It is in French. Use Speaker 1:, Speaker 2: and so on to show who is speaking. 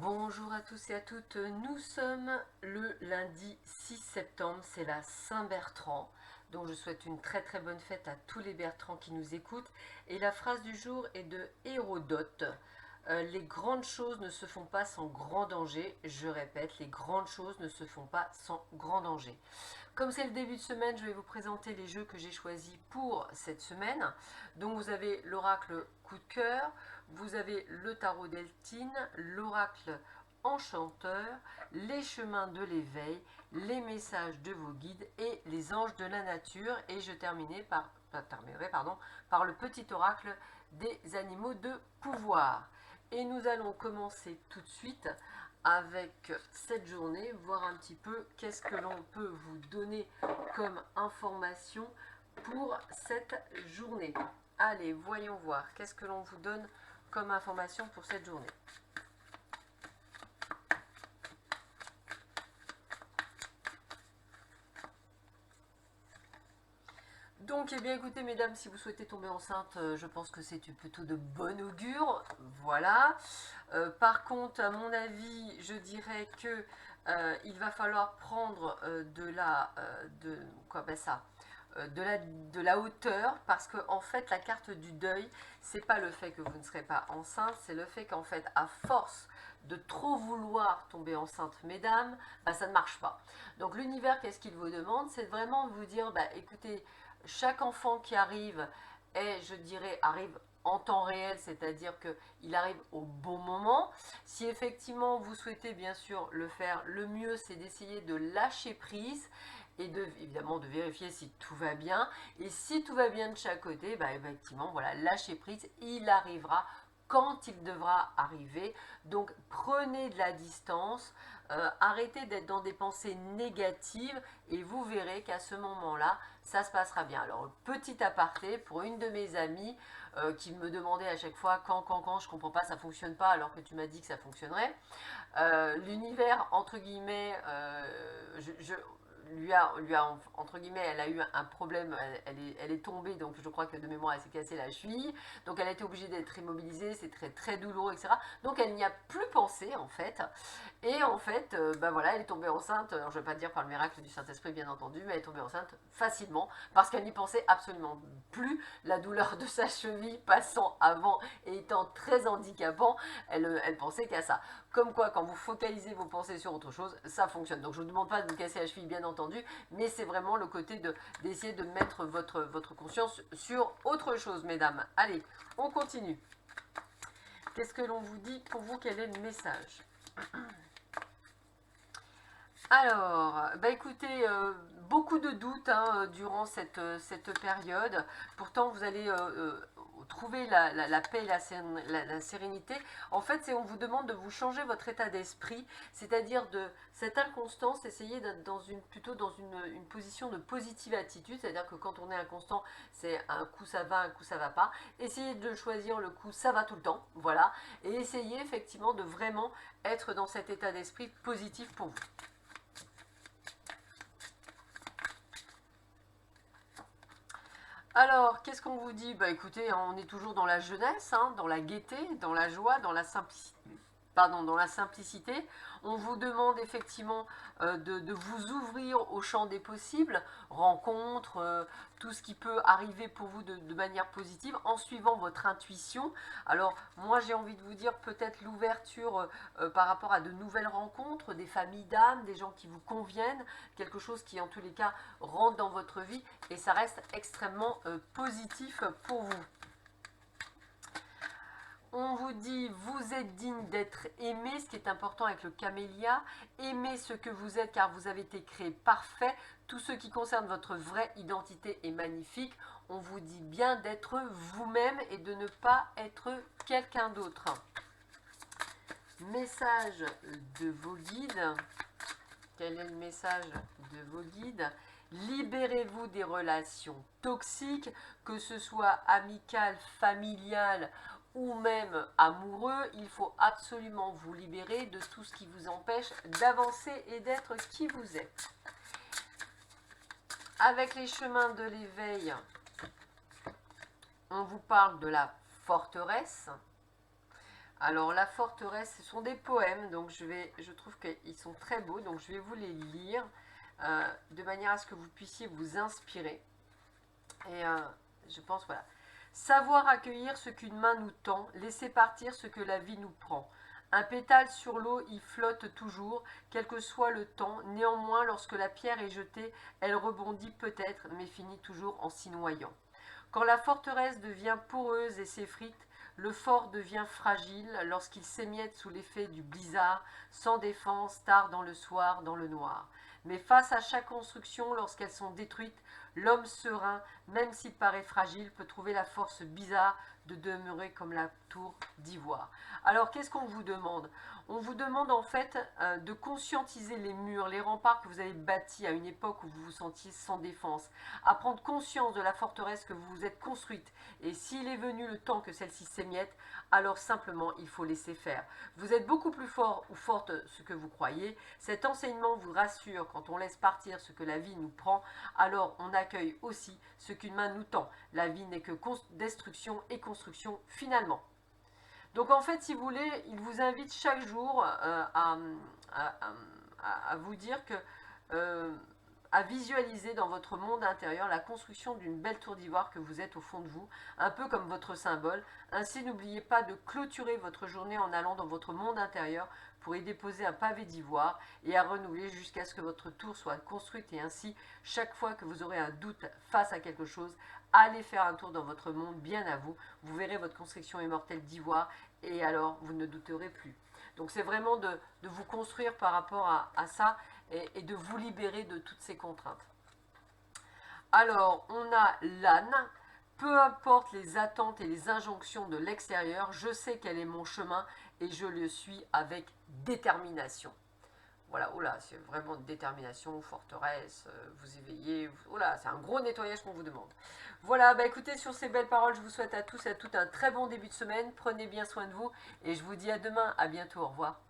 Speaker 1: Bonjour à tous et à toutes, nous sommes le lundi 6 septembre, c'est la Saint-Bertrand, donc je souhaite une très très bonne fête à tous les Bertrands qui nous écoutent. Et la phrase du jour est de Hérodote. Les grandes choses ne se font pas sans grand danger. Je répète, les grandes choses ne se font pas sans grand danger. Comme c'est le début de semaine, je vais vous présenter les jeux que j'ai choisis pour cette semaine. Donc vous avez l'oracle coup de cœur, vous avez le tarot d'Eltine, l'oracle enchanteur, les chemins de l'éveil, les messages de vos guides et les anges de la nature. Et je terminerai par le petit oracle des animaux de pouvoir. Et nous allons commencer tout de suite avec cette journée, voir un petit peu qu'est-ce que l'on peut vous donner comme information pour cette journée. Allez, voyons voir, qu'est-ce que l'on vous donne comme information pour cette journée. Donc, eh bien, écoutez, mesdames, si vous souhaitez tomber enceinte, je pense que c'est plutôt de bon augure. Voilà. Par contre, à mon avis, je dirais que il va falloir prendre de la hauteur, parce que en fait, la carte du deuil, c'est pas le fait que vous ne serez pas enceinte, c'est le fait qu'en fait, à force de trop vouloir tomber enceinte, mesdames, bah, ça ne marche pas. Donc l'univers, qu'est-ce qu'il vous demande? C'est vraiment de vous dire, bah, écoutez, chaque enfant qui arrive je dirais, arrive en temps réel, c'est-à-dire qu'il arrive au bon moment. Si effectivement vous souhaitez bien sûr le faire, le mieux c'est d'essayer de lâcher prise et évidemment de vérifier si tout va bien. Et si tout va bien de chaque côté, bah effectivement, voilà, lâcher prise, il arrivera quand il devra arriver. Donc prenez de la distance, arrêtez d'être dans des pensées négatives et vous verrez qu'à ce moment-là, ça se passera bien. Alors petit aparté, pour une de mes amies qui me demandait à chaque fois quand, je comprends pas, ça fonctionne pas alors que tu m'as dit que ça fonctionnerait. L'univers, entre guillemets, entre guillemets, elle a eu un problème, elle est tombée, donc je crois que de mémoire elle s'est cassée la cheville, donc elle a été obligée d'être immobilisée, c'est très très douloureux, etc. Donc elle n'y a plus pensé en fait, et en fait, ben voilà, elle est tombée enceinte, alors je ne vais pas dire par le miracle du Saint-Esprit bien entendu, mais elle est tombée enceinte facilement, parce qu'elle n'y pensait absolument plus, la douleur de sa cheville passant avant et étant très handicapant, elle pensait qu'à ça. Comme quoi, quand vous focalisez vos pensées sur autre chose, ça fonctionne. Donc je ne vous demande pas de vous casser la cheville, bien entendu, mais c'est vraiment le côté d'essayer de mettre votre conscience sur autre chose, mesdames. Allez, on continue. Qu'est-ce que l'on vous dit pour vous? Quel est le message? Alors, bah écoutez, beaucoup de doutes durant cette période. Pourtant, vous allez trouver la paix et la sérénité. En fait, on vous demande de vous changer votre état d'esprit, c'est-à-dire de cette inconstance, essayez d'être plutôt dans une position de positive attitude, c'est-à-dire que quand on est inconstant, c'est un coup ça va, un coup ça va pas. Essayez de choisir le coup ça va tout le temps, voilà, et essayez effectivement de vraiment être dans cet état d'esprit positif pour vous. Alors, qu'est-ce qu'on vous dit? Bah écoutez, on est toujours dans la jeunesse, dans la gaieté, dans la joie, dans la simplicité. Pardon, dans la simplicité. On vous demande effectivement de vous ouvrir au champ des possibles, rencontres, tout ce qui peut arriver pour vous de manière positive en suivant votre intuition. Alors moi j'ai envie de vous dire peut-être l'ouverture par rapport à de nouvelles rencontres, des familles d'âmes, des gens qui vous conviennent, quelque chose qui en tous les cas rentre dans votre vie et ça reste extrêmement positif pour vous. On vous dit, vous êtes digne d'être aimé, ce qui est important avec le camélia. Aimez ce que vous êtes car vous avez été créé parfait. Tout ce qui concerne votre vraie identité est magnifique. On vous dit bien d'être vous-même et de ne pas être quelqu'un d'autre. Message de vos guides. Quel est le message de vos guides? Libérez-vous des relations toxiques, que ce soit amicales, familiales ou même amoureux. Il faut absolument vous libérer de tout ce qui vous empêche d'avancer et d'être qui vous êtes. Avec les chemins de l'éveil, on vous parle de la forteresse. Alors la forteresse, ce sont des poèmes, donc je trouve qu'ils sont très beaux, donc je vais vous les lire de manière à ce que vous puissiez vous inspirer. Et je pense, voilà. Savoir accueillir ce qu'une main nous tend, laisser partir ce que la vie nous prend. Un pétale sur l'eau y flotte toujours, quel que soit le temps. Néanmoins, lorsque la pierre est jetée, elle rebondit peut-être, mais finit toujours en s'y noyant. Quand la forteresse devient poreuse et s'effrite, le fort devient fragile lorsqu'il s'émiette sous l'effet du blizzard, sans défense, tard dans le soir, dans le noir. Mais face à chaque construction, lorsqu'elles sont détruites, l'homme serein, même s'il paraît fragile, peut trouver la force bizarre de demeurer comme la tour d'ivoire. Alors, qu'est-ce qu'on vous demande? On vous demande en fait de conscientiser les murs, les remparts que vous avez bâtis à une époque où vous vous sentiez sans défense, à prendre conscience de la forteresse que vous vous êtes construite. Et s'il est venu le temps que celle-ci s'émiette, alors simplement il faut laisser faire. Vous êtes beaucoup plus fort ou forte ce que vous croyez. Cet enseignement vous rassure quand on laisse partir ce que la vie nous prend, alors on accueille aussi ce qu'une main nous tend. La vie n'est que destruction et construction finalement. Donc en fait, si vous voulez, il vous invite chaque jour à vous dire que, à visualiser dans votre monde intérieur la construction d'une belle tour d'ivoire que vous êtes au fond de vous, un peu comme votre symbole. Ainsi, n'oubliez pas de clôturer votre journée en allant dans votre monde intérieur pour y déposer un pavé d'ivoire et à renouveler jusqu'à ce que votre tour soit construite. Et ainsi, chaque fois que vous aurez un doute face à quelque chose, allez faire un tour dans votre monde bien à vous. Vous verrez votre construction immortelle d'ivoire et alors vous ne douterez plus. Donc c'est vraiment de vous construire par rapport à ça et de vous libérer de toutes ces contraintes. Alors, on a l'âne. Peu importe les attentes et les injonctions de l'extérieur, je sais quel est mon chemin et je le suis avec détermination. Voilà, oh là, c'est vraiment détermination, forteresse, vous éveillez, oh là, c'est un gros nettoyage qu'on vous demande. Voilà, bah écoutez, sur ces belles paroles, je vous souhaite à tous et à toutes un très bon début de semaine, prenez bien soin de vous et je vous dis à demain, à bientôt, au revoir.